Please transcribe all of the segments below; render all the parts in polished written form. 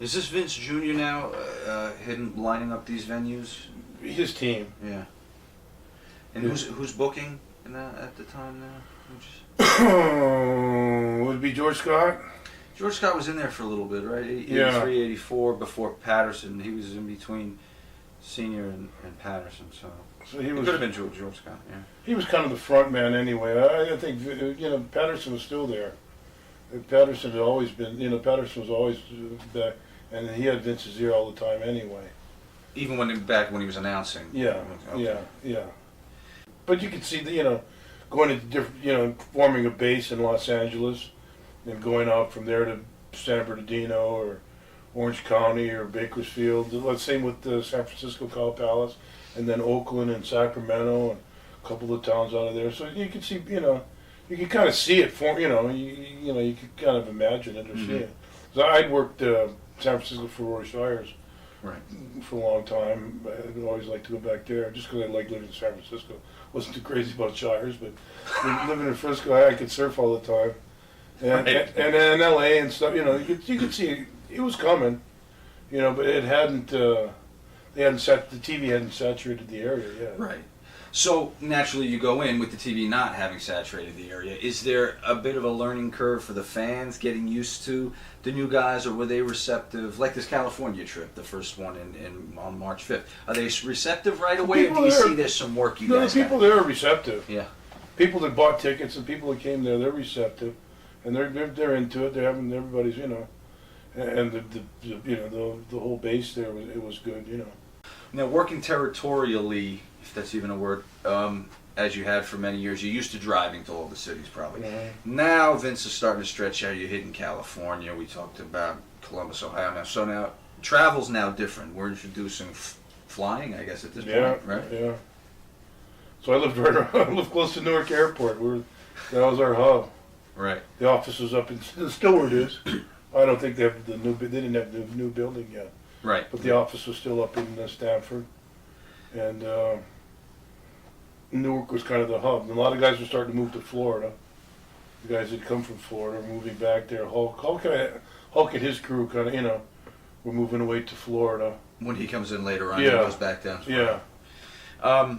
Is this Vince Jr. now hidden lining up these venues? His team. Yeah. And who's booking at the time now? Would it be George Scott? George Scott was in there for a little bit, right? 83, Yeah. 84, before Patterson. He was in between Senior and Patterson, so He it could have been George Scott, yeah. He was kind of the front man anyway. I think, Patterson was still there. Patterson had always been, Patterson was always back, and he had Vince's ear all the time anyway. Even back when he was announcing? Yeah, okay. yeah. But you could see, going to different, forming a base in Los Angeles, and going out from there to San Bernardino or Orange County or Bakersfield. Let's same with the San Francisco Cow Palace, and then Oakland and Sacramento and a couple of towns out of there. So you could see, you could kind of see it form. You could kind of imagine it or see it. So I'd worked San Francisco for Roy Shires, right, for a long time. I'd always like to go back there just because I like living in San Francisco. Wasn't too crazy about Shires, but living in Frisco, I could surf all the time. And, right. and in LA and stuff, you could see it was coming, but it hadn't. The TV hadn't saturated the area yet. Right. So naturally, you go in with the TV not having saturated the area. Is there a bit of a learning curve for the fans getting used to the new guys, or were they receptive? Like this California trip, the first one on March 5th. Are they receptive right away, or do you see there's some work you guys the people there are receptive. Yeah. People that bought tickets and people that came there, they're receptive, and they're into it. They're having everybody's, and the whole base there was good, Now, working territorially, if that's even a word, as you had for many years, you're used to driving to all the cities probably. Mm-hmm. Now Vince is starting to stretch out. You're hitting California. We talked about Columbus, Ohio now. So now travel's now different. We're introducing flying, I guess, at this point, right? Yeah. So I lived close to Newark Airport. That was our hub. Right. The office was up in Stillward is. I don't think they have they didn't have the new building yet. Right. But the office was still up in Stanford, and Newark was kind of the hub. And a lot of guys were starting to move to Florida. The guys that come from Florida were moving back there. Hulk and his crew kind of, were moving away to Florida. When he comes in later on, he goes back down to Florida. Yeah.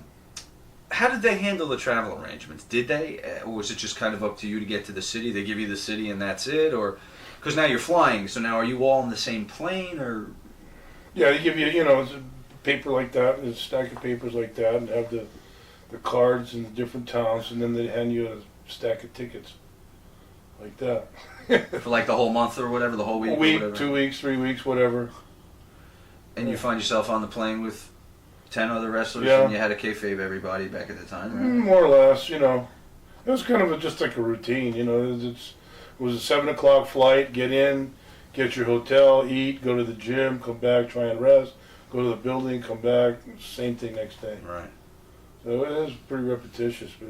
How did they handle the travel arrangements? Did they, or was it just kind of up to you to get to the city? They give you the city and that's it, or because now you're flying, so now are you all on the same plane, or? Yeah, they give you, it's a paper like that, a stack of papers like that, and have the cards in the different towns, and then they hand you a stack of tickets, like that. For like the whole month or whatever, the whole week? A week, or whatever. 2 weeks, 3 weeks, whatever. And you find yourself on the plane with 10 other wrestlers, Yeah. and you had to kayfabe everybody back at the time, right? More or less, It was kind of just like a routine, It was a 7 o'clock flight, get in, get your hotel, eat, go to the gym, come back, try and rest, go to the building, come back, same thing next day. Right. So it was pretty repetitious, but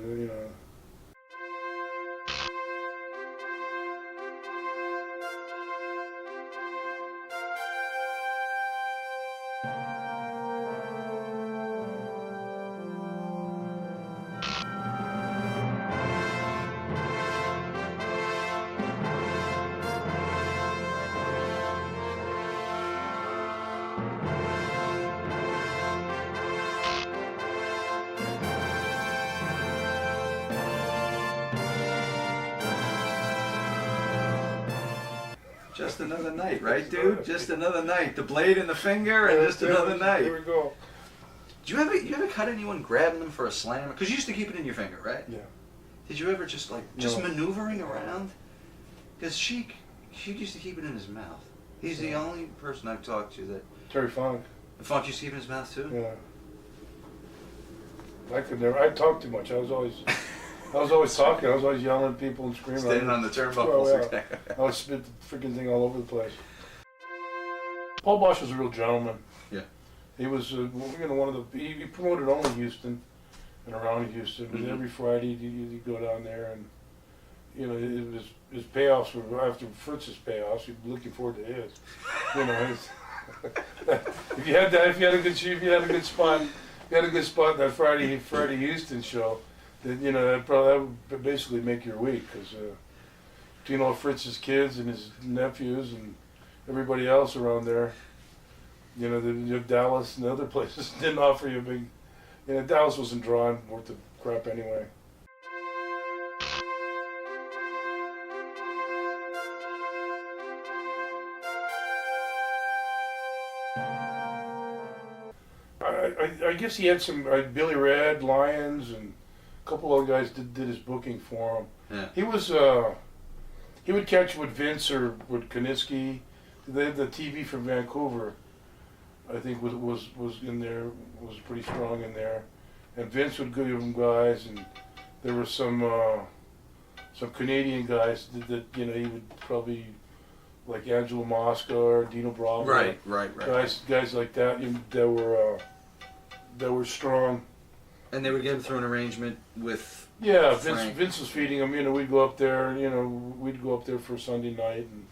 Just another night, right, dude? Just another night. The blade in the finger, and just another night. Here we go. Did you ever cut anyone grabbing them for a slam? Because you used to keep it in your finger, right? Yeah. Did you ever just No. maneuvering around? Because Sheik used to keep it in his mouth. He's the only person I've talked to that. Terry Funk. The Funk used to keep it in his mouth too? Yeah. I could never. I talked too much. I was always talking. I was always yelling at people and screaming. Standing on the turnbuckles. Oh, yeah. I would spit the freaking thing all over the place. Paul Bosch was a real gentleman. Yeah. He was, one of the. He promoted only Houston and around Houston, but every Friday he'd go down there, and his payoffs were after Fritz's payoffs. He'd be looking forward to his. If you had a good spot that Friday Houston show, then that would basically make your week, because between all Fritz's kids and his nephews and everybody else around there. You know, Dallas and the other places didn't offer you a big. You know, Dallas wasn't drawing worth the crap anyway. I guess he had some Billy Red, Lyons, and a couple other guys did his booking for him. Yeah. He would catch with Vince or with Koniski. They had the TV from Vancouver. I think was in there, was pretty strong in there, and Vince would give him guys, and there were some Canadian guys that you know he would probably like Angelo Mosca or Dino Bravo. Right. Guys like that that were strong. And they would get him through an arrangement with. Yeah, Frank. Vince was feeding them. You know, we'd go up there. You know, we'd go up there for Sunday night, and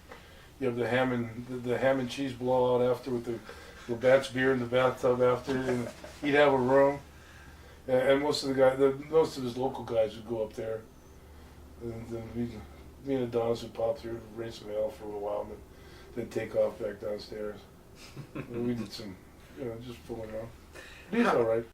you have the ham and cheese blowout after with the Labatt's beer in the bathtub after, and he'd have a room. And most of his local guys would go up there, and then me and Adonis would pop through, raise some hell for a little while, and then take off back downstairs. And we did some, you know, just fooling around. He's all right.